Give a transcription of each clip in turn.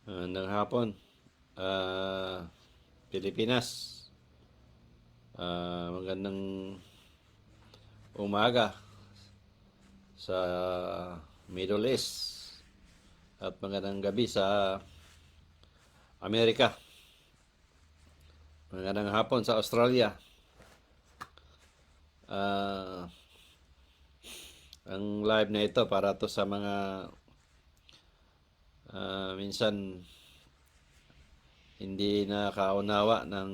Ng hapon, Pilipinas. Magandang umaga sa Middle East at magandang gabi sa Amerika. Magandang hapon sa Australia. Ah, ang live na ito para to sa mga minsan hindi nakaunawa ng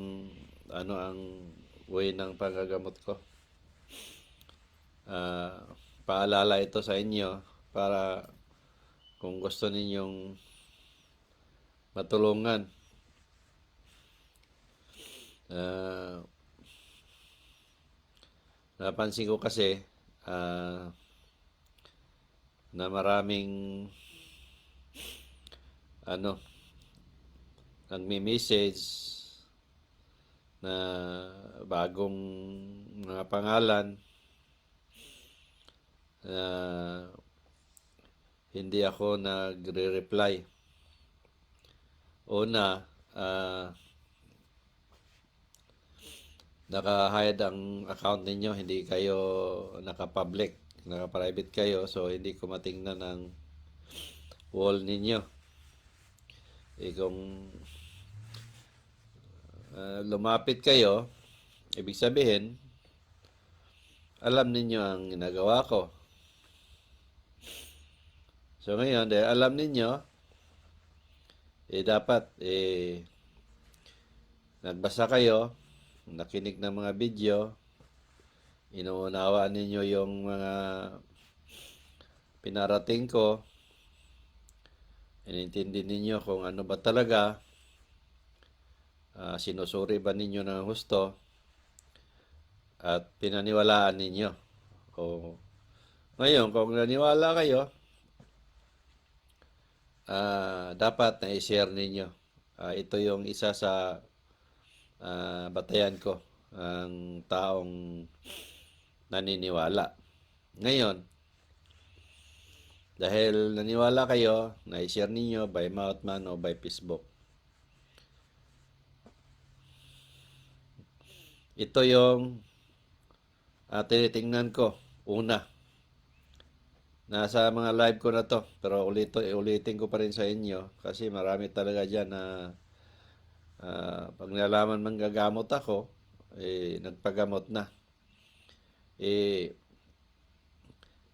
ano ang way ng panggagamot ko. Ah, Paalala ito sa inyo para kung gusto ninyong matulungan. Ah, Napansin ko kasi ah, na maraming ano nagme-message na bagong mga pangalan na hindi ako nagre-reply. Una, naka-hide ang account ninyo, hindi kayo naka-public, naka-private kayo, so hindi ko matingnan ang wall ninyo. Kung lumapit kayo, ibig sabihin, alam ninyo ang ginagawa ko. So ngayon, dahil alam ninyo, dapat nagbasa kayo, nakinig ng mga video, inuunawaan ninyo yung mga pinarating ko, inintindi ninyo kung ano ba talaga, sinusuri ba ninyo ng husto, at pinaniwalaan ninyo. O, ngayon, kung naniwala kayo, dapat na i-share ninyo. Ito yung isa sa batayan ko, ang taong naniniwala. Ngayon, dahil naniwala kayo, na-share ninyo by mouth man o by Facebook. Ito yung tinitingnan ko. Una, nasa mga live ko na to, pero ulitin ko pa rin sa inyo kasi marami talaga dyan na pag nalaman manggagamot ako, nagpagamot na.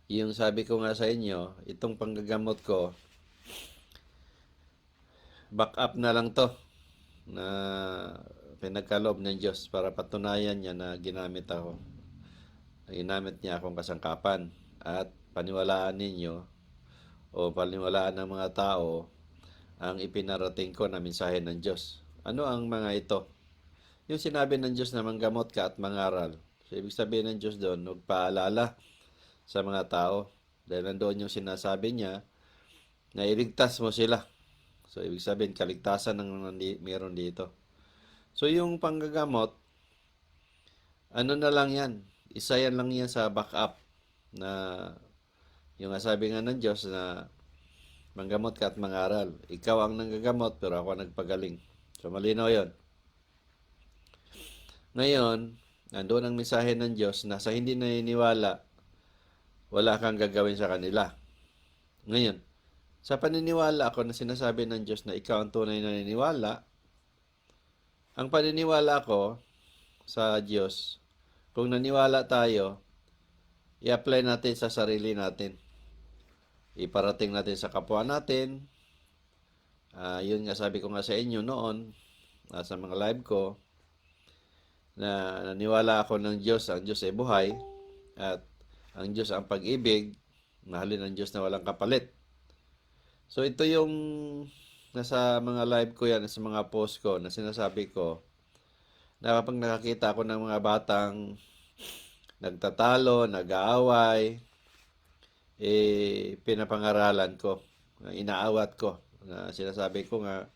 Yung sabi ko nga sa inyo, itong panggagamot ko, back up na lang to na pinagkaloob ng Diyos para patunayan niya na ginamit ako. Ginamit niya akong kasangkapan at paniwalaan ninyo o paniwalaan ng mga tao ang ipinarating ko na mensahe ng Diyos. Ano ang mga ito? Yung sinabi ng Diyos na manggamot ka at mangaral. So, ibig sabihin ng Diyos doon, magpaalala sa mga tao. Dahil nandoon yung sinasabi niya na iligtas mo sila. So, ibig sabihin, kaligtasan ang meron dito. So, yung panggagamot, ano na lang yan. Isa yan lang yan sa backup na yung sabi nga ng Diyos na manggamot ka at mangaral. Ikaw ang nanggagamot pero ako ang nagpagaling. So, malinaw yon. Ngayon, nandoon ang mensahe ng Diyos na sa hindi naniniwala, wala kang gagawin sa kanila. Ngayon, sa paniniwala ako na sinasabi ng Diyos na ikaw ang tunay na naniniwala, ang paniniwala ko sa Diyos, kung naniwala tayo, i-apply natin sa sarili natin. Iparating natin sa kapwa natin. Yun nga sabi ko nga sa inyo noon, sa mga live ko, na naniwala ako ng Diyos, ang Diyos ay buhay, at ang Diyos ang pag-ibig, mahalin ang Diyos na walang kapalit. So ito yung nasa mga live ko yan, sa mga post ko na sinasabi ko, na kapag nakakita ako ng mga batang nagtatalo, nag-aaway, pinapangaralan ko, inaawat ko, na sinasabi ko nga,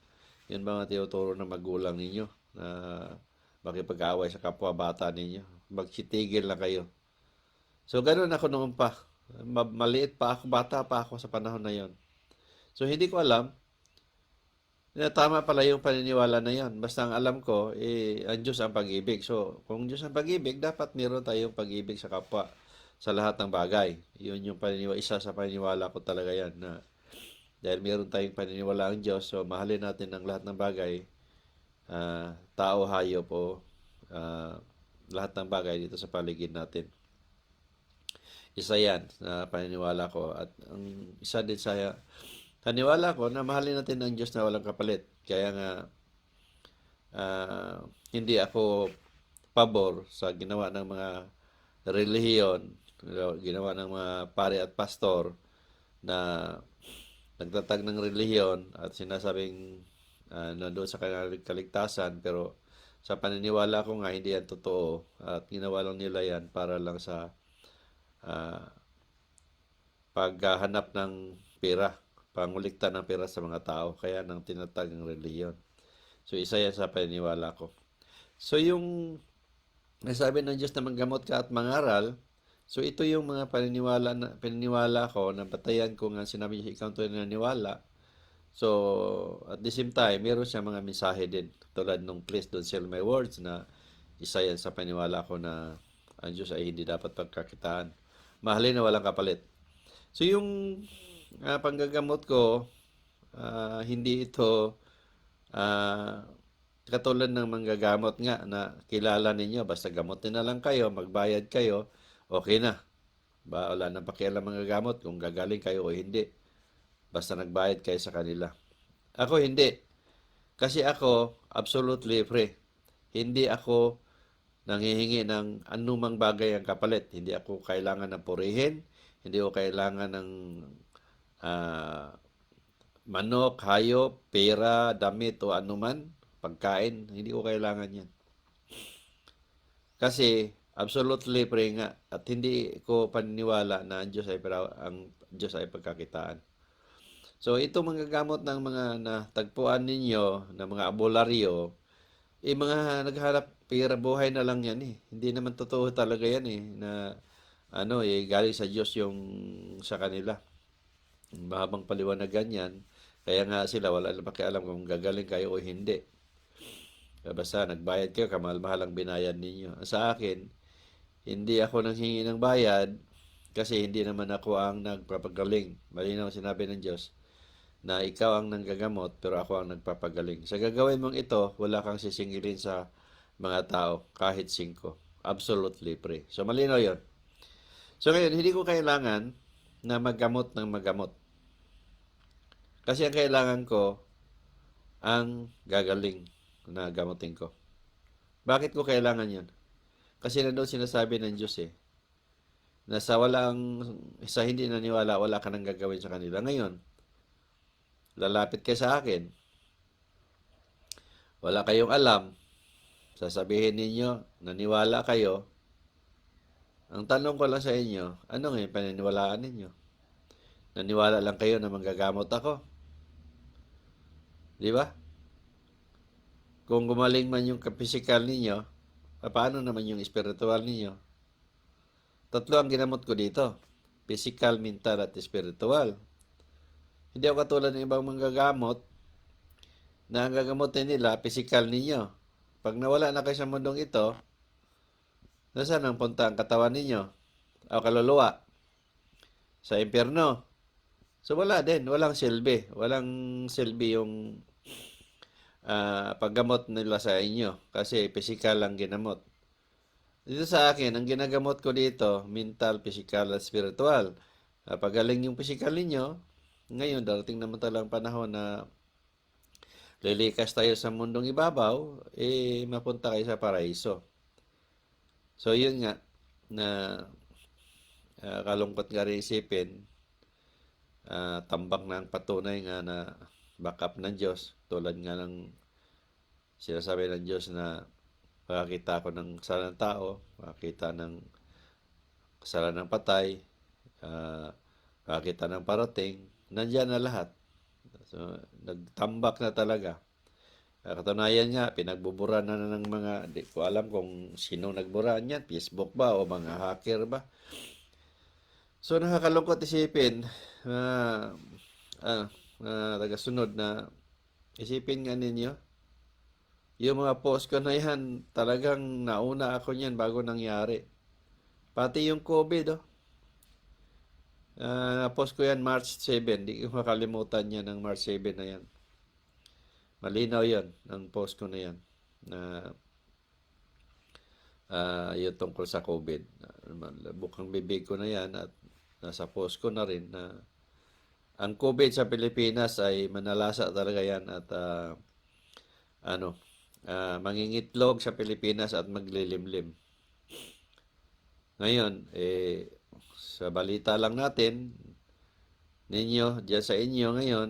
yun ba nga tinuturo ng magulang ninyo, na makipag-away sa kapwa-bata ninyo. Magsitigil na kayo. So, ganun ako noon pa. Maliit pa ako, bata pa ako sa panahon na yon. So, hindi ko alam Tama pala yung paniniwala na yan. Basta ang alam ko, ang Diyos ang pag-ibig. So, kung Diyos ang pag-ibig, dapat meron tayong pag-ibig sa kapwa sa lahat ng bagay. Yun yung paniniwala, isa sa paniniwala ko talaga yan na dahil meron tayong paniniwala ang Diyos, so mahalin natin ang lahat ng bagay, tao, hayop o ah, lahat ng bagay dito sa paligid natin. Isa yan na paniniwala ko. At ang isa din sa paniniwala ko na mahalin natin ang Diyos na walang kapalit. Kaya nga, hindi ako pabor sa ginawa ng mga relihiyon, ginawa ng mga pare at pastor na nagtatag ng relihiyon at sinasabing nandoon sa kanilang kaligtasan, pero sa paniniwala ko nga hindi yan totoo at ginawa lang nila yan para lang sa ah, paghahanap ng pera, pangulikta ng pera sa mga tao, kaya nang tinatag ng relihiyon. So isa yan sa paniniwala ko. So yung nasabi ng Diyos na manggamot ka at mangaral, so ito yung mga paniniwala ko na batayan ko nga sinabi niya ikaw tunay na naniwala. So at the same time, meron siya mga mensahe din. Tulad nung please don't sell my words na isa yan sa paniniwala ko na ang Diyos ay hindi dapat pagkakitaan. Mahalin na walang kapalit. So yung panggagamot ko, hindi ito katulad ng manggagamot nga na kilala ninyo, basta gamotin na lang kayo, magbayad kayo, okay na. Wala nang pakialam manggagamot kung gagaling kayo o hindi. Basta nagbayad kayo sa kanila. Ako hindi. Kasi ako, absolutely free. Hindi ako nanghihingi ng anumang bagay ang kapalit. Hindi ako kailangan ng purihin. Hindi ako kailangan ng manok, hayop, pera, damit o anuman, pagkain. Hindi ko kailangan yan. Kasi absolutely free nga at hindi ko paniniwala na ang Diyos ay pagkakitaan. So ito mga gamot ng mga natagpuan ninyo na mga abularyo, mga naghanap pera buhay na lang yan eh. Hindi naman totoo talaga yan eh na galing sa Diyos yung sa kanila. Mahabang paliwanagan yan. Kaya nga sila wala na pakialam kung gagaling kayo o hindi. Basta nagbayad kayo, kamahal-mahal ang binayad ninyo. Sa akin, hindi ako nanghingi ng bayad kasi hindi naman ako ang nagpapagaling. Malinaw sinabi ng Diyos na ikaw ang nanggagamot pero ako ang nagpapagaling. Sa gagawin mong ito, wala kang sisingilin sa mga tao kahit 5. Absolutely free. So malinaw yon. So ngayon, hindi ko kailangan na maggamot ng maggamot. Kasi ang kailangan ko, ang gagaling na gamutin ko. Bakit ko kailangan yon? Kasi nandun sinasabi ng Diyos na sa hindi naniwala, wala ka nang gagawin sa kanila. Ngayon, lalapit kayo sa akin, wala kayong alam, sasabihin ninyo, naniwala kayo, ang tanong ko lang sa inyo, ano ngayon paniniwalaan ninyo? Naniwala lang kayo na manggagamot ako? Di ba? Kung gumaling man yung physical ninyo, paano naman yung spiritual ninyo? 3 ang ginamot ko dito. Physical, mental, at spiritual. Hindi ako katulad ng ibang manggagamot na ang gagamotin nila, physical ninyo. Pag nawala na kayo sa mundong ito, nasaan ang punta ang katawan ninyo? O kaluluwa? Sa impyerno. So wala din, walang silbi. Walang silbi yung paggamot nila sa inyo kasi physical lang ginamot. Dito sa akin, ang ginagamot ko dito, mental, physical, at spiritual. Pagaling yung physical ninyo, ngayon darating naman talagang panahon na lilikas tayo sa mundong ibabaw, mapunta kayo sa paraiso. So yun nga, na kalungkot nga rin isipin, tambak na ang patunay nga na backup ng Diyos, tulad nga ng sinasabi ng Diyos na makakita ako ng kasalanan ng tao, makakita ng kasalanan ng patay, makakita ng parating, nandyan na lahat. So, nagtambak na talaga. Katunayan nga, pinagbubura na ng mga, di ko alam kung sino nagbura niyan, Facebook ba o mga hacker ba. So, nakakalungkot isipin, tagasunod na Isipin nga ninyo, yung mga post ko na yan, talagang nauna ako niyan bago nangyari. Pati yung COVID, oh. Na-post ko yan March 7. Di ko makalimutan yan ng March 7 na yan. Malinaw yan, ang post ko na yan. Na yung tungkol sa COVID. Bukang bibig ko na yan at nasa post ko na rin na ang COVID sa Pilipinas ay manalasa talaga yan at ano, mangingitlog sa Pilipinas at maglilimlim. Ngayon, sa balita lang natin, ninyo, diyan sa inyo ngayon,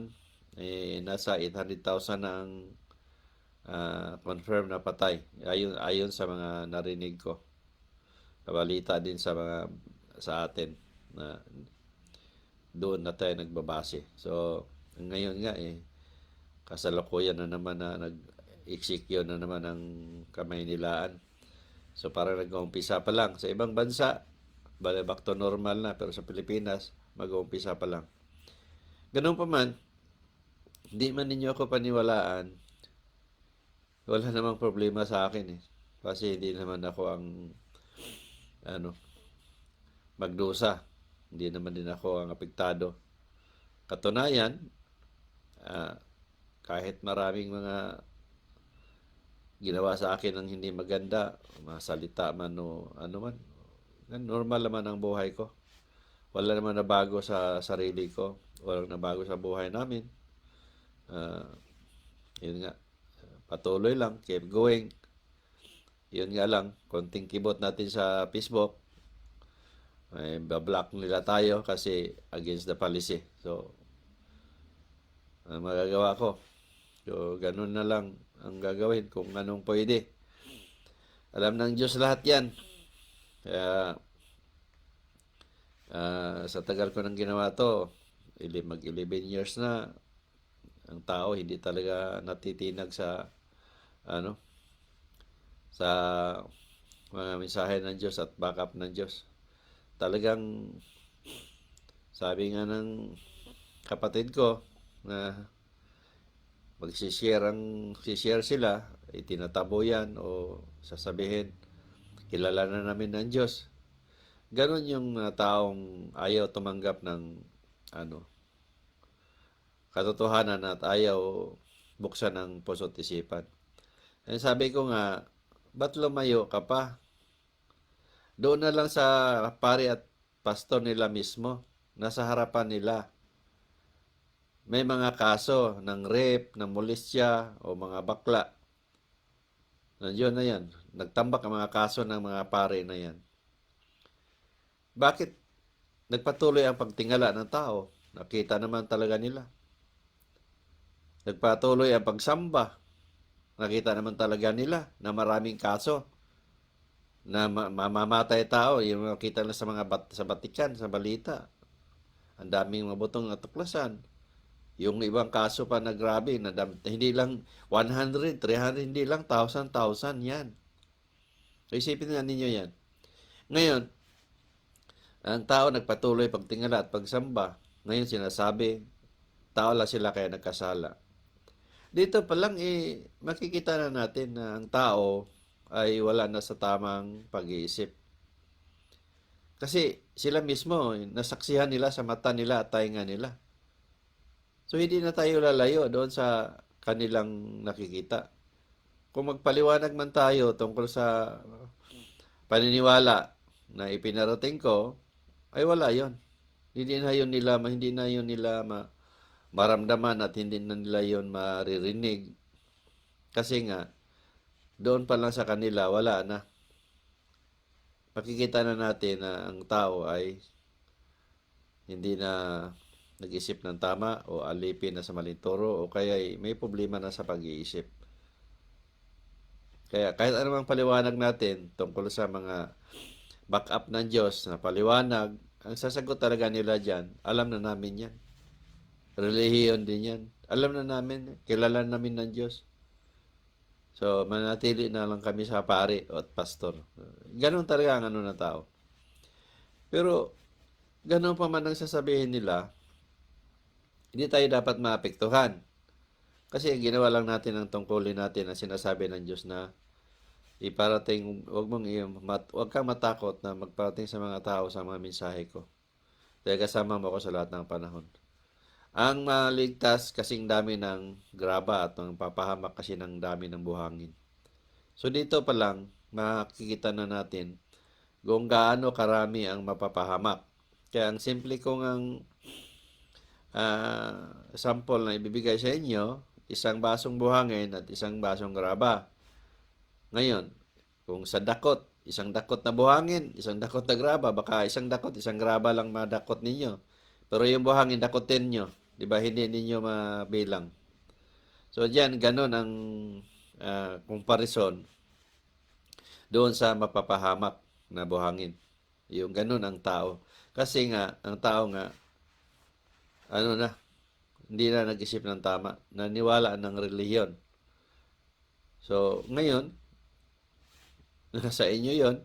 nasa 800,000 na ang confirm na patay. Ayon sa mga narinig ko. Kabalita din sa atin na doon na tayo nagbabase. So, ngayon nga kasalukuyan na naman na nag-execute na naman ang Kamaynilaan. So, parang nag-uumpisa pa lang. Sa ibang bansa, back to normal na. Pero sa Pilipinas, mag-uumpisa pa lang. Ganun pa man, hindi man ninyo ako paniwalaan, wala namang problema sa akin eh. Kasi hindi naman ako ang magdusa. Hindi naman din ako ang apektado. Katunayan, kahit maraming mga ginawa sa akin ng hindi maganda, mga salita man o ano man, normal naman ang buhay ko. Wala naman na bago sa sarili ko. Walang nabago sa buhay namin. Yun nga, patuloy lang, keep going. Yun nga lang, konting kibot natin sa Facebook, ay bablock nila tayo kasi against the policy. So, magagawa ko. So, ganun na lang ang gagawin kung anong pwede. Alam ng Diyos lahat yan. Kaya, sa tagal ko nang ginawa to, mag 11 years na, ang tao hindi talaga natitinag sa sa mga mensahe ng Diyos at backup ng Diyos. Talagang sabi nga ng kapatid ko na share sila, itinatabo yan o sasabihin, kilala na namin ng Diyos. Ganon yung taong ayaw tumanggap ng katotohanan at ayaw buksan ang puso't isipan. Sabi ko nga, ba't lumayo ka pa? Doon na lang sa pari at pastor nila mismo, nasa harapan nila. May mga kaso ng rape, ng molestya, o mga bakla. Nandiyon na yan. Nagtambak ang mga kaso ng mga pari na yan. Bakit nagpatuloy ang pagtingala ng tao? Nakita naman talaga nila. Nagpatuloy ang pagsamba. Nakita naman talaga nila na maraming kaso na mamamatay tao. Yung nakita na sa sa Batikan, sa balita. Ang daming mabutong natuklasan. Yung ibang kaso pa na grabe, na hindi lang 100, 300, hindi lang 1,000 yan. So isipin nga ninyo yan. Ngayon, ang tao nagpatuloy pagtingala at pagsamba. Ngayon sinasabi, tao lang sila kaya nagkasala. Dito pa lang makikita na natin na ang tao ay wala na sa tamang pag-iisip. Kasi sila mismo, nasaksihan nila sa mata nila at tainga nila. So hindi na tayo lalayo doon sa kanilang nakikita. Kung magpaliwanag man tayo tungkol sa paniniwala na ipinarating ko, ay wala yon. Hindi na yun nila maramdaman at hindi na nila yun maririnig. Kasi nga, doon pa lang sa kanila, wala na. Makikita na natin na ang tao ay hindi na nag-isip ng tama o alipin na sa maling turo o kaya may problema na sa pag-iisip. Kaya kahit anumang paliwanag natin tungkol sa mga backup ng Diyos na paliwanag, ang sasagot talaga nila dyan, alam na namin yan. Relihiyon din yan. Alam na namin, kilala namin ng Diyos. So, manatili na lang kami sa pari at pastor. Ganon talaga ang ng tao. Pero, ganon pa man ang sasabihin nila, hindi tayo dapat maapektuhan. Kasi ginawa lang natin ang tungkulin natin na sinasabi ng Diyos na iparating, wag kang matakot na magparating sa mga tao sa mga mensahe ko. Dahil kasama mo ako sa lahat ng panahon. Ang maligtas kasing dami ng graba at ang papahamak kasi ng dami ng buhangin. So dito pa lang, makikita na natin kung gaano karami ang mapapahamak. Kaya ang simple kong ang sample na ibibigay sa inyo, isang basong buhangin at isang basong graba. Ngayon, kung sa dakot, isang dakot na buhangin, isang dakot na graba, baka isang dakot, isang graba lang madakot ninyo. Pero yung buhangin, dakotin nyo. Di ba? Hindi ninyo mabilang. So, diyan, ganun ang comparison doon sa mapapahamak na buhangin. Yung ganun ang tao. Kasi nga, ang tao nga, ano na, hindi na nag-isip ng tama. Naniwala ng relihiyon. So, ngayon, nasa inyo yon.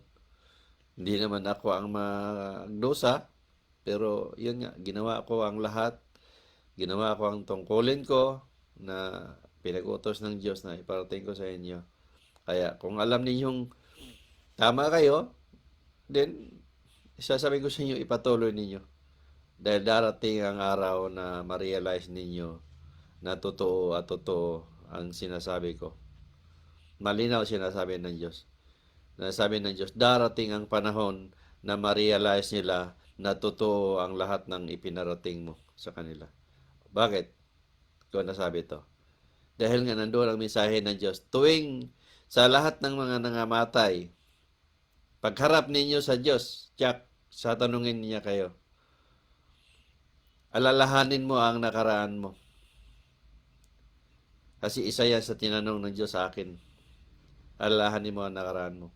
Hindi naman ako ang magdusa, pero yun nga, ginawa ko ang lahat. Ginawa ko ang tungkulin ko na pinag-utos ng Diyos na iparating ko sa inyo. Kaya kung alam ninyong tama kayo, then isasabi ko sa inyo, ipatuloy ninyo. Dahil darating ang araw na ma-realize ninyo na totoo at totoo ang sinasabi ko. Malinaw sinasabi ng Diyos. Nasabi ng Diyos, darating ang panahon na ma-realize nila na totoo ang lahat ng ipinarating mo sa kanila. Bakit ko nasabi to? Dahil nga nandoon ang mensahe ng Diyos. Tuwing sa lahat ng mga nangamatay, pagharap ninyo sa Diyos, sa tanungin niya kayo, alalahanin mo ang nakaraan mo. Kasi isa yan sa tinanong ng Diyos sa akin. Alalahanin mo ang nakaraan mo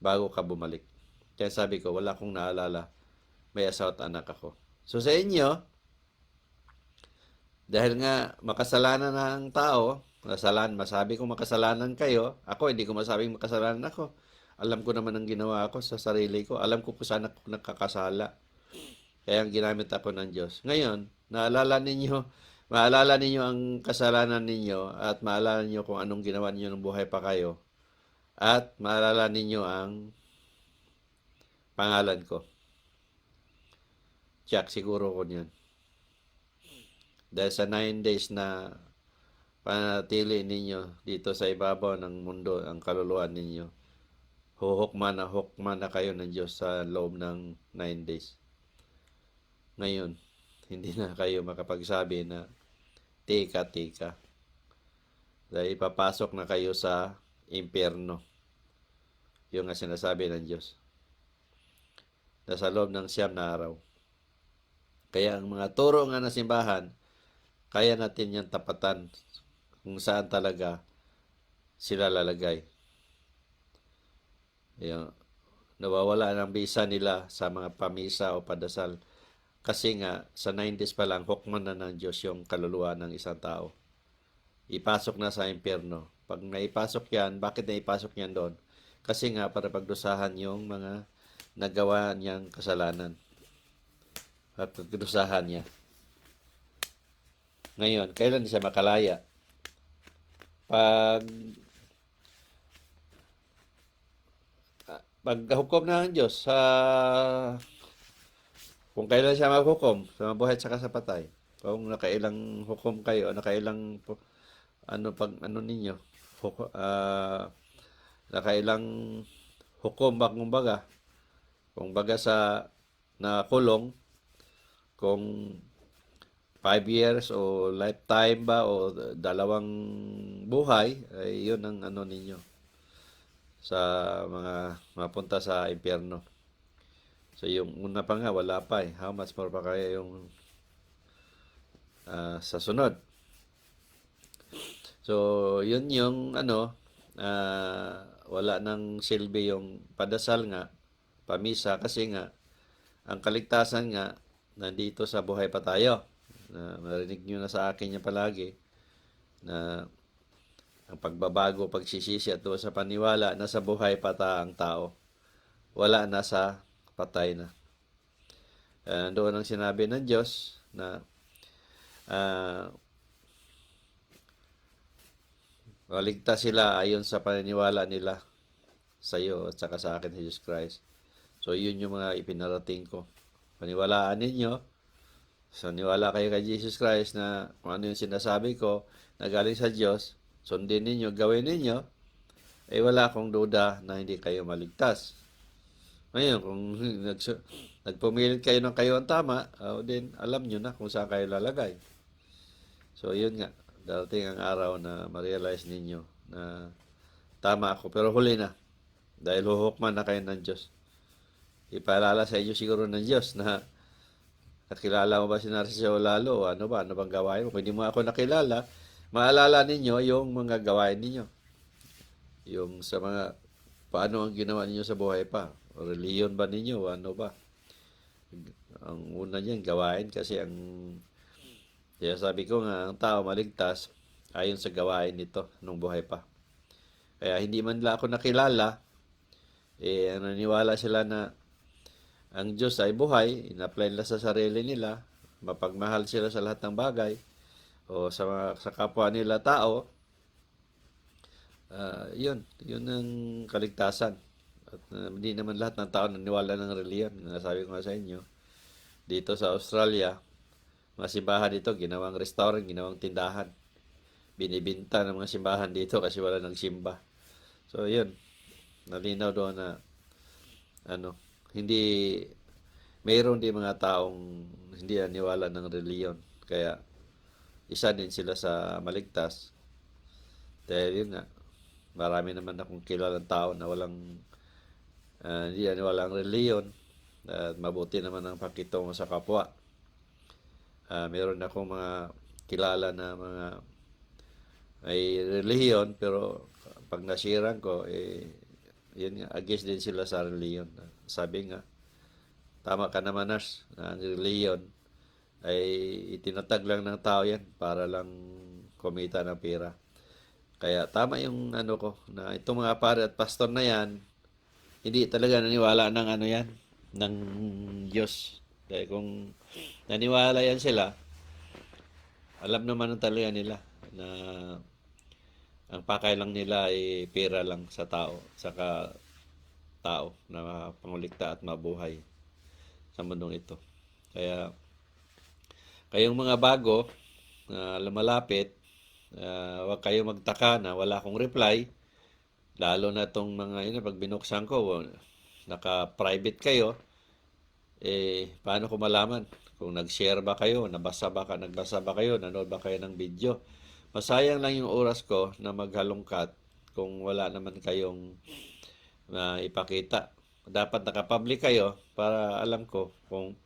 bago ka bumalik. Kaya sabi ko, wala akong naalala. May asawa at anak ako. So sa inyo, dahil nga makasalanan ng tao, masabi ko makasalanan kayo, ako hindi ko masabing makasalanan ako. Alam ko naman ang ginawa ko sa sarili ko. Alam ko kung saan ako nakakasala. Kaya ang ginamit ako ng Diyos. Ngayon, maalala ninyo ang kasalanan ninyo at maalala ninyo kung anong ginawa ninyo nung buhay pa kayo. At maalala ninyo ang pangalan ko. Siguro ko niyan. Dahil sa 9 days na panatili ninyo dito sa ibabaw ng mundo, ang kaluluwa ninyo, hukman na kayo ng Diyos sa loob ng 9 days. Ngayon, hindi na kayo makapagsabi na tika. Dahil ipapasok na kayo sa impyerno. Yung nga sinasabi ng Diyos. Nasa loob ng 9 na araw. Kaya ang mga turo nga na simbahan, kaya natin yung tapatan kung saan talaga sila lalagay. Yung, nawawala ng bisa nila sa mga pamisa o padasal. Kasi nga, sa 9 days pa lang, hukman na ng Diyos yung kaluluwa ng isang tao. Ipasok na sa impyerno. Pag naipasok yan, bakit naipasok yan doon? Kasi nga, para pagdusahan yung mga nagawa niyang kasalanan. At pagdusahan niya. Ngayon, kailan siya makalaya? Paghukom na ng Diyos kung kailan siya maghukom sa mabuhay at saka sa patay. Kung nakailang hukom kayo, nakailang ninyo, nakailang hukom ba kung baga sa nakulong, kung 5 years o lifetime ba o dalawang buhay, ay yun ang ninyo sa mga mapunta sa impyerno. So yung una pa nga, wala pa eh. How much more pa kaya yung sa sunod? So yun yung wala nang silbi yung padasal nga, pamisa, kasi nga, ang kaligtasan nga, nandito sa buhay pa tayo. Marinig nyo na sa akin niya palagi na ang pagbabago, pagsisisi at doon sa paniwala, nasa buhay pa ang tao. Wala na sa patay na. Doon ang sinabi ng Diyos na maligtas sila ayon sa paniniwala nila sa iyo at saka sa akin, Jesus Christ. So, yun yung mga ipinarating ko. Paniwalaan ninyo, so niwala kayo kay Jesus Christ na kung ano yung sinasabi ko na galing sa Diyos, sundin ninyo, gawin ninyo, eh wala akong duda na hindi kayo maligtas. Ngayon, kung nagpumilit kayo ng kayo ang tama, din alam nyo na kung saan kayo lalagay. So, yun nga. Darating ang araw na ma-realize ninyo na tama ako. Pero huli na. Dahil huhukman na kayo ng Diyos. Ipaalala sa inyo siguro ng Diyos na nakilala mo ba si Narciso lalo? O ano ba? Ano bang gawain mo? Kung hindi mo ako nakilala, maalala ninyo yung mga gawain ninyo. Yung sa mga paano ang ginawa ninyo sa buhay pa. O reliyon ba ninyo? O ano ba? Ang una niyan, gawain kasi ang kaya sabi ko nga, ang tao maligtas ayon sa gawain nito nung buhay pa. Kaya hindi man nila ako nakilala, naniwala sila na ang Diyos ay buhay, in-apply nila sa sarili nila, mapagmahal sila sa lahat ng bagay, o sa kapwa nila tao, yun ang kaligtasan. At hindi naman lahat ng tao naniwala ng reliyon. Sabi ko nga sa inyo, dito sa Australia, mga simbahan dito, ginawang restaurant, ginawang tindahan. Binibinta ng mga simbahan dito kasi wala nang simba. So, yun. Nalinaw doon na hindi mayroon din mga taong hindi naniwala ng reliyon. Kaya, isa din sila sa maligtas. Dahil yun nga, marami naman akong kilalang tao na walang hindi naniwala ng reliyon. At mabuti naman ang pakitungo sa kapwa. Meron akong mga kilala na mga ay reliyon pero pag nasiran ko yun nga, against din sila sa reliyon. Sabi nga, tama ka naman Nars, na ang reliyon ay itinatag lang ng tao yan para lang kumita ng pera. Kaya tama yung ano ko, na itong mga pare at pastor na yan, hindi talaga naniwala ng ano yan, ng Diyos. Dahil kung naniwala yan sila, alam naman talaga nila na ang pakay lang nila ay pera lang sa tao, saka tao na pangulikta at mabuhay sa mundong ito. Kaya kayong mga bago na lumalapit, huwag kayo magtaka na wala akong reply, lalo na itong mga yun, pag binuksan ko, naka-private kayo, paano ko malaman kung nag-share ba kayo, nagbasa ba kayo, nanood ba kayo ng video? Masayang lang yung oras ko na maghalongkat kung wala naman kayong ipakita. Dapat nakapublic kayo para alam ko kung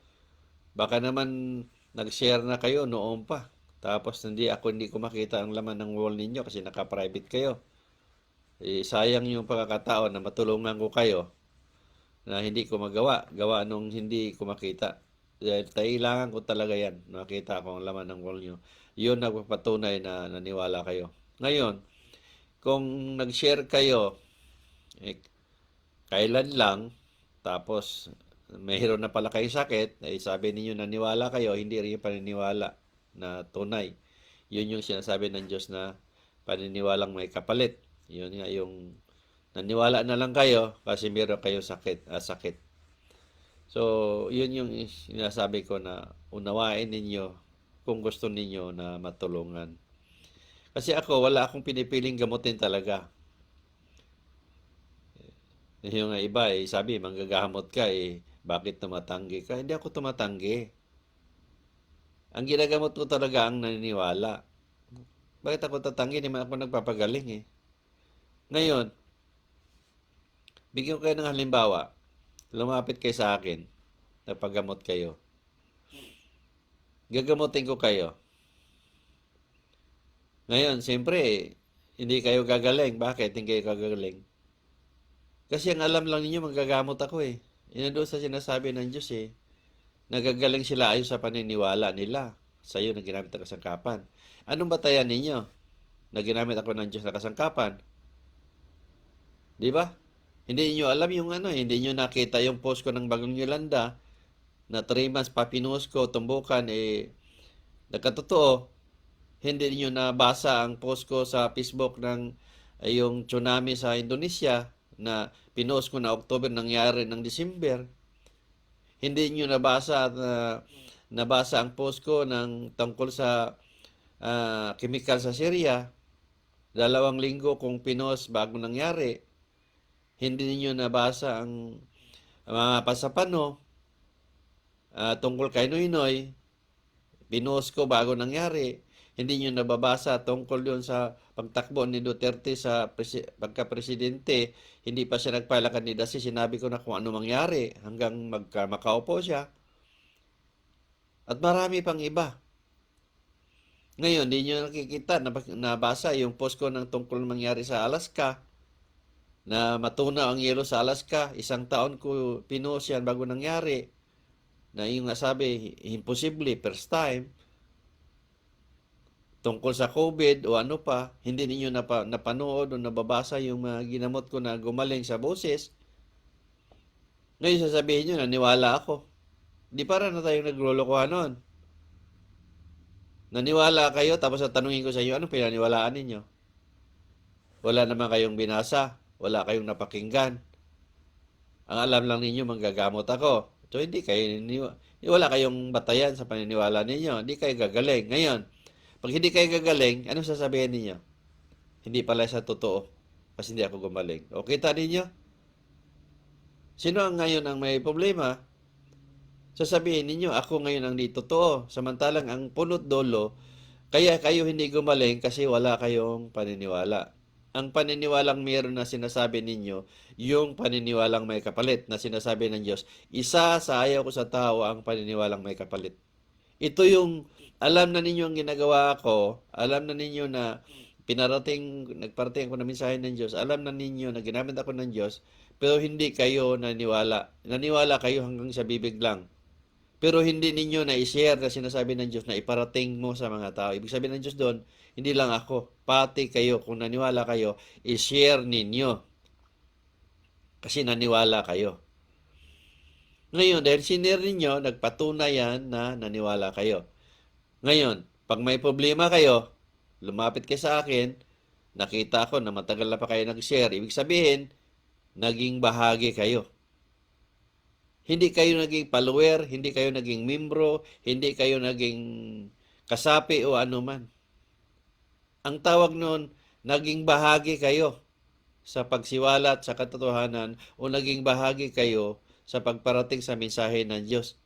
baka naman nag-share na kayo noon pa. Tapos hindi ko makita ang laman ng wall ninyo kasi naka-private kayo. Sayang yung pagkakataon na matulungan ko kayo na hindi ko gawa nung hindi ko makita. Kailangan ko talaga yan, makita ko ang laman ng wall nyo. Yun nagpapatunay na naniwala kayo. Ngayon, kung nag-share kayo, kailan lang, tapos mayroon na pala kayong sakit, sabi ninyo naniwala kayo, hindi rin yung paniniwala na tunay. Yun yung sinasabi ng Diyos na paniniwalang may kapalit. Yun nga yung naniwala na lang kayo kasi meron kayong sakit. So, yun yung sinasabi ko na unawain ninyo kung gusto ninyo na matulungan. Kasi ako, wala akong pinipiling gamutin talaga. Yung iba, sabi, manggagamot ka, bakit tumatanggi ka? Hindi ako tumatanggi. Ang ginagamot ko talaga ang naniniwala. Bakit ako tatanggi? Hindi man ako nagpapagaling Ngayon, bigyan ko kayo ng halimbawa. Lumapit kayo sa akin, nagpagamot kayo. Gagamutin ko kayo. Ngayon, siyempre, hindi kayo gagaling. Bakit hindi kayo gagaling? Kasi ang alam lang ninyo, magagamot ako Yan doon sa sinasabi ng Diyos Nagagaling sila ayon sa paniniwala nila. Sa iyo na ginamit ang kasangkapan. Anong batayan ninyo? Na ginamit ako ng Diyos na kasangkapan? Di ba? Hindi niyo alam yung hindi niyo nakita yung post ko ng Bagong Yolanda na 3 months papinuhos ko, tumbukan, nagkatotoo. Hindi niyo nabasa ang post ko sa Facebook ng yung tsunami sa Indonesia na pinost ko na October, nangyari ng December. Hindi niyo nabasa ang post ko ng tungkol sa chemical sa Syria. 2 linggo kung pinost bago nangyari. Hindi niyo nabasa ang mga pasapano tungkol kay Noynoy. Pinost ko bago nangyari. Hindi nyo nababasa tungkol yun sa pagtakbo ni Duterte sa pagka-presidente. Hindi pa siya nagpala kandidasi. Sinabi ko na kung ano mangyari hanggang makaupo siya. At marami pang iba. Ngayon, hindi nyo nakikita, nabasa yung post ko ng tungkol mangyari sa Alaska, na matunaw ang yelo sa Alaska. 1 taon ko pinost yan bago nangyari. Na yung nasabi, imposible, first time. Tungkol sa COVID o ano pa, hindi ninyo napanood o nababasa yung mga ginamot ko na gumaling sa boses. Ngayon sasabihin nyo, naniwala ako. Di para na tayong naglolokohan nun. Naniwala kayo, tapos tanungin ko sa inyo, anong pinaniwalaan ninyo? Wala naman kayong binasa, wala kayong napakinggan. Ang alam lang ninyo, manggagamot ako. So hindi kayo wala kayong batayan sa paniniwala ninyo. Hindi kayo gagaling. Ngayon, pag hindi kayo gagaling, anong sasabihin ninyo? Hindi pala sa totoo. Kasi hindi ako gumaling. O kita ninyo? Sino ang ngayon ang may problema? Sasabihin ninyo, ako ngayon ang di totoo. Samantalang ang punot dulo, kaya kayo hindi gumaling kasi wala kayong paniniwala. Ang paniniwalang meron na sinasabi ninyo, yung paniniwalang may kapalit na sinasabi ng Diyos, isa sa ayaw ko sa tao ang paniniwalang may kapalit. Ito yung alam na ninyo ang ginagawa ko, alam na ninyo na nagparating ako ng mensahe ng Diyos, alam na ninyo na ginamit ako ng Diyos, pero hindi kayo naniwala. Naniwala kayo hanggang sa bibig lang. Pero hindi ninyo na-share na sinasabi ng Diyos na iparating mo sa mga tao. Ibig sabihin ng Diyos doon, hindi lang ako, pati kayo, kung naniwala kayo, i-share ninyo. Kasi naniwala kayo. Ngayon, dahil sinare ninyo, nagpatunay yan na naniwala kayo. Ngayon, pag may problema kayo, lumapit kayo sa akin, nakita ko na matagal na pa kayo nag-share. Ibig sabihin, naging bahagi kayo. Hindi kayo naging follower, hindi kayo naging membro, hindi kayo naging kasapi o anuman. Ang tawag noon, naging bahagi kayo sa pagsiwalat sa katotohanan o naging bahagi kayo sa pagparating sa mensahe ng Diyos.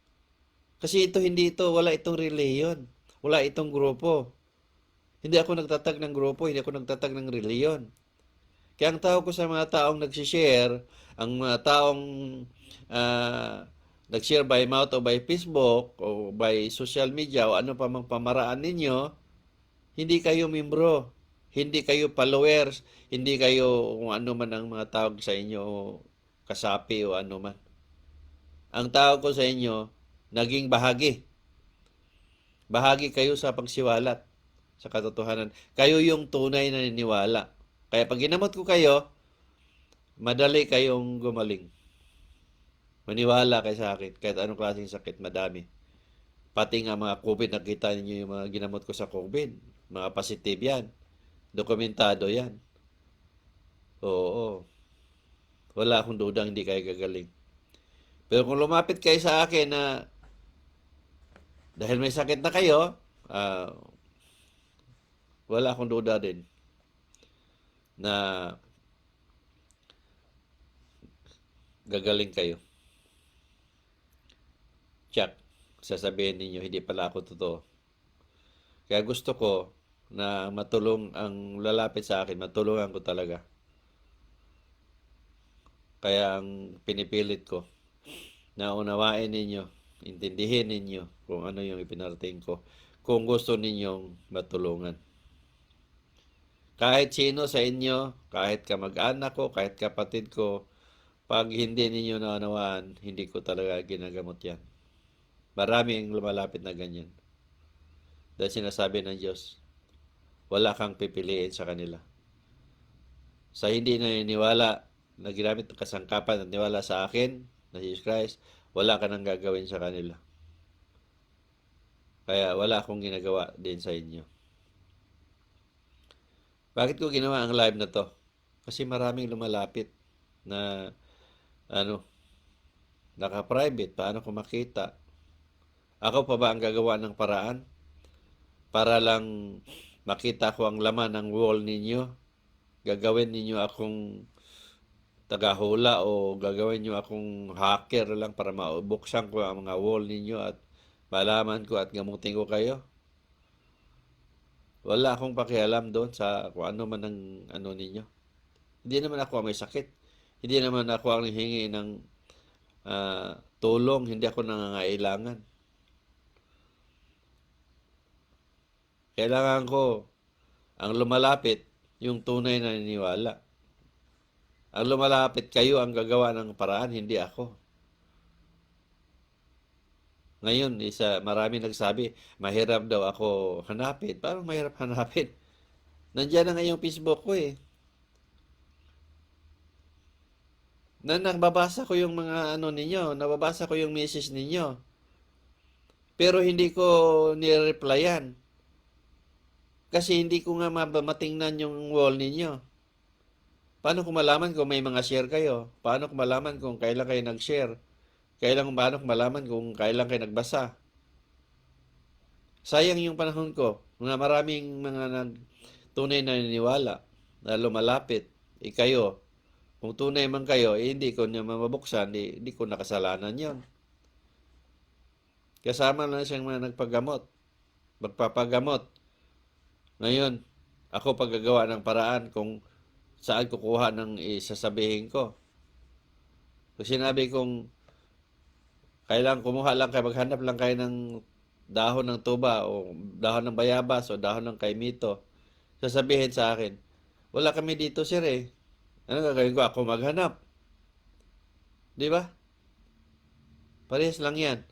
Kasi wala itong reliyon. Wala itong grupo. Hindi ako nagtatag ng grupo, hindi ako nagtatag ng reliyon. Kaya ang tawag ko sa mga taong nagsishare, ang mga taong nag-share by mouth o by Facebook o by social media o ano pa mang pamaraan ninyo, hindi kayo membro, hindi kayo followers, hindi kayo kung ano man ang mga tawag sa inyo, kasapi o ano man. Ang tawag ko sa inyo, naging bahagi. Bahagi kayo sa pagsiwalat sa katotohanan. Kayo yung tunay na niniwala. Kaya pag ginamot ko kayo, madali kayong gumaling. Maniwala kayo sa akin. Kahit anong klaseng sakit, madami. Pati nga mga COVID, nakita ninyo yung mga ginamot ko sa COVID. Mga positive yan. Dokumentado yan. Oo. Wala akong dudang hindi kayo gagaling. Pero kung lumapit kayo sa akin na dahil may sakit na kayo, wala akong duda din na gagaling kayo. Check. Sasabihin ninyo, hindi pala ako totoo. Kaya gusto ko na ang lalapit sa akin, matulungan ko talaga. Kaya ang pinipilit ko, na unawain ninyo, intindihin ninyo kung ano yung ipinarating ko, kung gusto ninyong matulungan. Kahit sino sa inyo, kahit kamag-anak ko, kahit kapatid ko, pag hindi ninyo naunawaan, hindi ko talaga ginagamot yan. Maraming lumalapit na ganyan. Dahil sinasabi ng Diyos, wala kang pipiliin sa kanila. Sa hindi naniniwala na ginamit ng kasangkapan at niwala sa akin, na Jesus Christ, wala ka nang gagawin sa kanila. Kaya wala akong ginagawa din sa inyo. Bakit ko ginawa ang live na to? Kasi maraming lumalapit na ano, naka-private, paano ko makita? Ako pa ba ang gagawa ng paraan para lang makita ko ang laman ng wall ninyo? Gagawin ninyo akong tagahula o gagawin nyo akong hacker lang para mabuksan ko ang mga wall ninyo at malaman ko at gamutin ko kayo? Wala akong pakialam doon sa kung ano man ang ano ninyo. Hindi naman ako ang may sakit. Hindi naman ako ang hingi ng tulong. Hindi ako nangangailangan. Kailangan ko ang lumalapit yung tunay na niniwala. Ang lumalapit kayo ang gagawa ng paraan, hindi ako. Ngayon, marami nagsabi, mahirap daw ako hanapin. Parang mahirap hanapin. Nandiyan na nga yung Facebook ko eh. Nababasa ko yung mga ano ninyo, nababasa ko yung message ninyo. Pero hindi ko ni-replyan. Kasi hindi ko nga matingnan yung wall ninyo. Paano ko malaman kung may mga share kayo? Paano ko malaman kung kailan kayo nag-share? Paano ko malaman kung kailan kayo nagbasa? Sayang yung panahon ko. Maraming mga tunay na niniwala na lumalapit. Kayo, kung tunay man kayo, hindi ko niya mabuksan, hindi ko nakasalanan yon. Kasama lang siyang mga nagpagamot. Magpapagamot. Ngayon, ako paggagawa ng paraan kung saan kukuha ng isasabihin ko. Kung sinabi kong kailangan kumuha lang kayo, maghanap lang kayo ng dahon ng tuba o dahon ng bayabas o dahon ng kaimito, sasabihin sa akin, wala kami dito sir eh. Ano gagawin ko? Ako maghanap. Di ba? Parehas lang yan.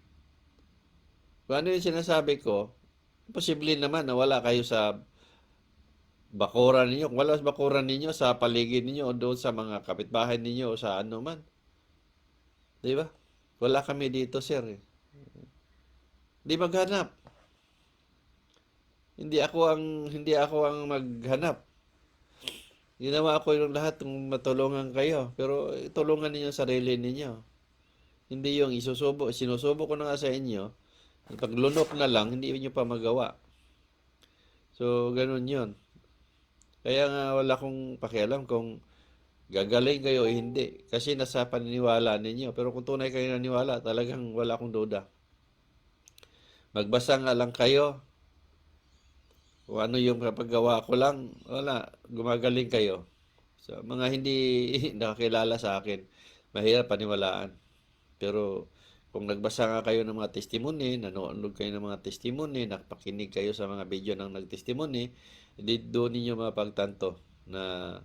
Kung ano yung sinasabi ko, posible naman na wala kayo sa bakuran ninyo. Kung wala sa bakuran ninyo, sa paligid ninyo o doon sa mga kapitbahay ninyo o sa ano man. Di ba? Wala kami dito, sir. Eh. Di maghanap. Hindi ako ang maghanap. Ginawa ko yung lahat ng matulungan kayo. Pero tulungan ninyo ang sarili ninyo. Hindi yung sinusubo ko na nga sa inyo. Paglunok na lang, hindi niyo pa magawa. So, ganun yun. Kaya nga wala akong pakialam kung gagaling kayo o hindi. Kasi nasa paniniwala ninyo. Pero kung tunay kayo naniwala, talagang wala akong duda. Magbasa nga lang kayo. Kung ano yung kapagawa ko lang, wala, gumagaling kayo. So, mga hindi nakakilala sa akin, mahirap paniwalaan. Pero kung nagbasa nga kayo ng mga testimony, nanonood kayo ng mga testimony, napakinig kayo sa mga video ng nagtestimony, hindi doon ninyo mapagtanto na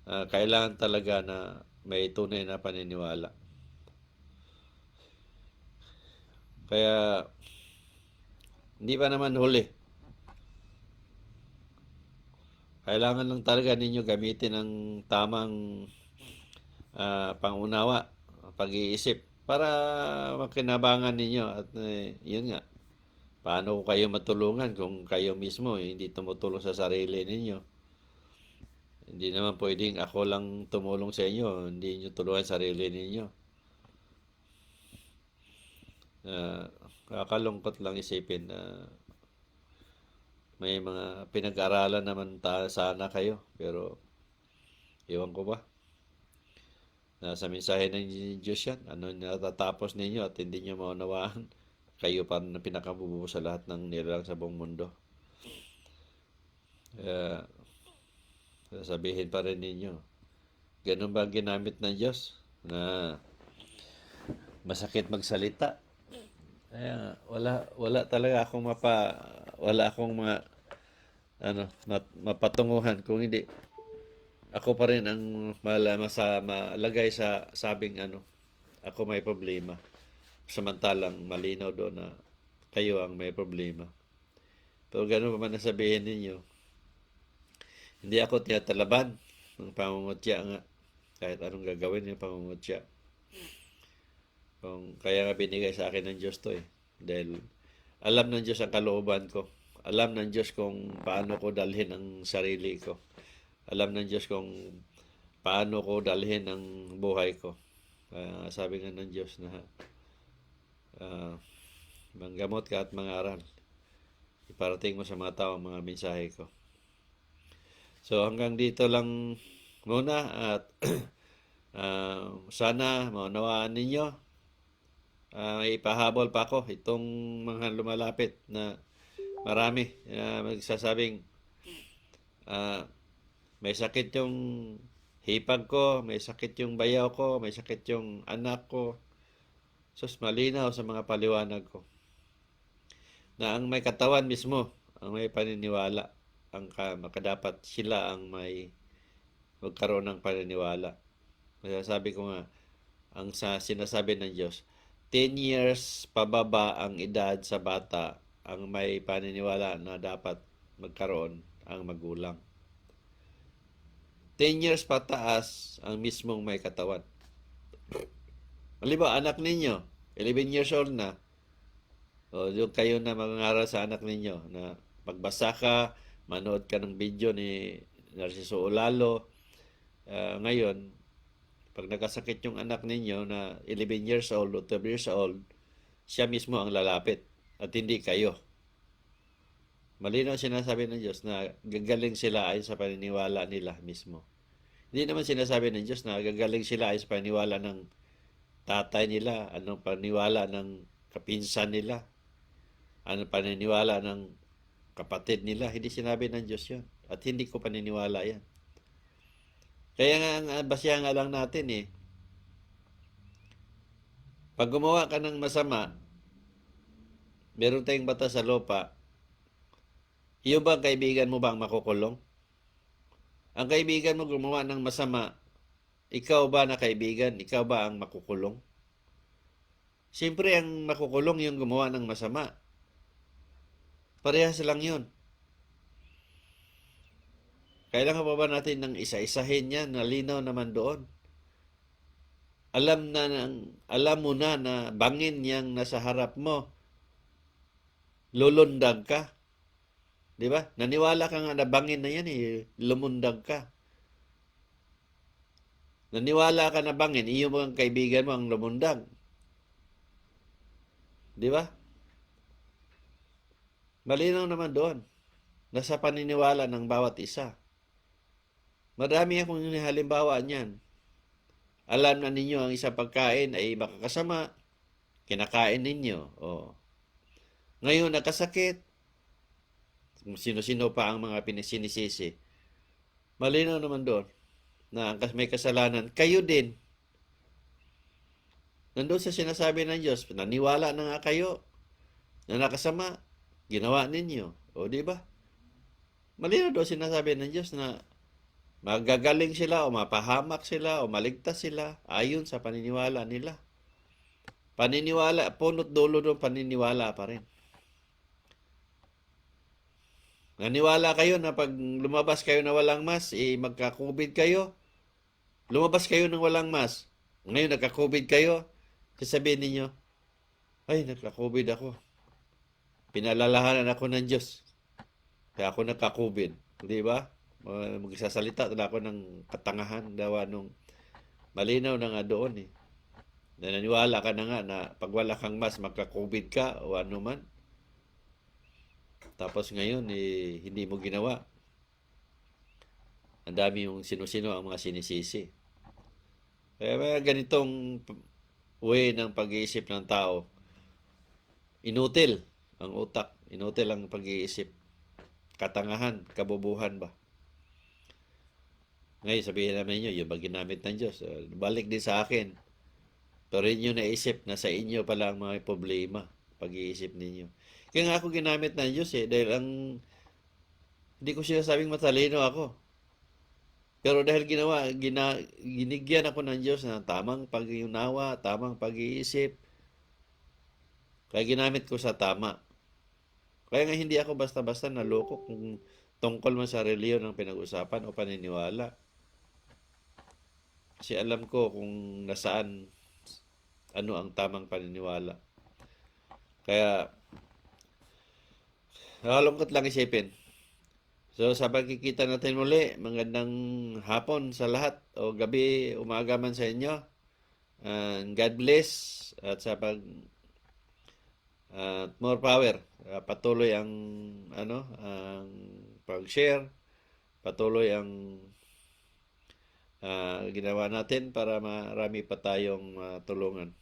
kailangan talaga na may tunay na paniniwala. Kaya, hindi pa naman huli. Kailangan lang talaga ninyo gamitin ang tamang pangunawa, pag-iisip para makinabangan ninyo at yun nga, paano ko kayo matulungan kung kayo mismo hindi tumutulong sa sarili ninyo? Hindi naman pwedeng ako lang tumulong sa inyo, hindi nyo tulungan sarili ninyo. Kakalungkot lang isipin na may mga pinag-aralan naman sana kayo, pero iwan ko ba? Nasa mensahe ng Diyos yan. Ano natatapos ninyo at hindi nyo maunawaan. Kayo pa na pinakabubuo sa lahat ng nilalang sa buong mundo. Sasabihin pa rin ninyo. Ganun ba ang ginamit ng Diyos? Na masakit magsalita. Kaya wala talaga akong wala akong mapatunguhan kung hindi ako pa rin ang malagay sa sabing ako may problema. Samantalang malinaw doon na kayo ang may problema. Pero gano'n pa man nasabihin ninyo, hindi ako tinatalaban ng pangungutya nga. Kahit anong gagawin yung pangungutya. Kaya nga binigay sa akin ng Diyos to eh. Dahil alam ng Diyos ang kalooban ko. Alam ng Diyos kung paano ko dalhin ang sarili ko. Alam ng Diyos kung paano ko dalhin ang buhay ko. Sabi nga ng Diyos na ah, manggamot ka at mangaral. Iparating mo sa mga tao ang mga mensahe ko. So hanggang dito lang muna at sana maunawaan ninyo. Ipahabol pa ako itong mga lumalapit na marami magsasabing may sakit yung hipag ko, may sakit yung bayaw ko, may sakit yung anak ko. Sus, malinaw sa mga paliwanag ko na ang may katawan mismo, ang may paniniwala, ang makadapat sila ang may magkaroon ng paniniwala. Masasabi ko nga, ang sinasabi ng Diyos, 10 years pababa ang edad sa bata ang may paniniwala na dapat magkaroon ang magulang. 10 years pataas ang mismong may katawan. Halimbawa, anak ninyo, 11 years old na, o yung kayo na mangangaral sa anak ninyo na pagbasa ka, manood ka ng video ni Narciso Olalo, ngayon, pag nagkasakit yung anak ninyo na 11 years old o 12 years old, siya mismo ang lalapit at hindi kayo. Malinaw sinasabi ng Diyos na gagaling sila ayon sa paniniwala nila mismo. Hindi naman sinasabi ng Diyos na gagaling sila ayon sa paniniwala ng tatay nila, anong paniniwala ng kapinsan nila, anong paniniwala ng kapatid nila. Hindi sinabi ng Diyos yun. At hindi ko paniniwala yan. Kaya nga, basihan nga lang natin pag gumawa ka ng masama, meron tayong batas sa lupa, iyo ba kaibigan mo ba ang makukulong? Ang kaibigan mo gumawa ng masama, ikaw ba na kaibigan, ikaw ba ang makukulong? Siyempre ang makukulong yung gumawa ng masama. Parehas lang yun. Kailangan pa ba natin ng isa-isahin yan? Nalinaw naman doon. Alam mo na bangin yang nasa harap mo, lulundag ka. Di ba? Naniwala ka nga na bangin na yan lumundag ka. Naniwala ka na bangin, iyo mga kaibigan mo ang lumundag. Di ba? Malinaw naman doon. Nasa paniniwala ng bawat isa. Madami akong halimbawa niyan. Alam na ninyo ang isang pagkain ay makakasama, kinakain ninyo. Ngayon, nakasakit, kung sino-sino pa ang mga pinisinisisi. Malinaw naman doon na may kasalanan, kayo din. Nandun sa sinasabi ng Diyos, naniwala na nga kayo na nakasama, ginawa ninyo. Di ba? Malinaw doon sinasabi ng Diyos na magagaling sila o mapahamak sila o maligtas sila ayon sa paniniwala nila. Paniniwala, punot dulo doon, paniniwala pa rin. Naniwala kayo na pag lumabas kayo na walang mask, magka-COVID kayo. Lumabas kayo ng walang mask. Ngayon, nagka-COVID kayo. Sasabihin ninyo, ay, nagka-COVID ako. Pinalalahanan ako ng Diyos. Kaya ako nagka-COVID. Di ba? Magsasalita na ako ng katangahan daw nung malinaw na nga doon Nananiwala ka na nga na pag wala kang mask, magka-COVID ka o ano man. Tapos ngayon, hindi mo ginawa. Ang dami yung sino-sino ang mga sinisisi. Kaya may ganitong way ng pag-iisip ng tao. Inutil ang utak. Inutil ang pag-iisip. Katangahan, kabubuhan ba? Ngayon, sabihin namin nyo, yung ba ginamit ng Diyos? Balik din sa akin. Pero inyo naisip na sa inyo pala ang mga problema. Pag-iisip ninyo. Kaya nga ako ginamit ng Diyos dahil hindi ko sinasabing matalino ako. Pero dahil ginigyan ako ng Diyos ng tamang pag-iunawa, tamang pag-iisip, kaya ginamit ko sa tama. Kaya nga hindi ako basta-basta naloko kung tungkol man sa reliyon ng pinag-usapan o paniniwala. Kasi alam ko kung nasaan, ano ang tamang paniniwala. Kaya, Nakakalungkot lang isipin. So sa pagkikita natin muli, magandang hapon sa lahat o gabi, umaga man sa inyo. And God bless at sa more power. Patuloy ang ang pag-share, patuloy ang ginawa natin para marami pa tayong tulungan.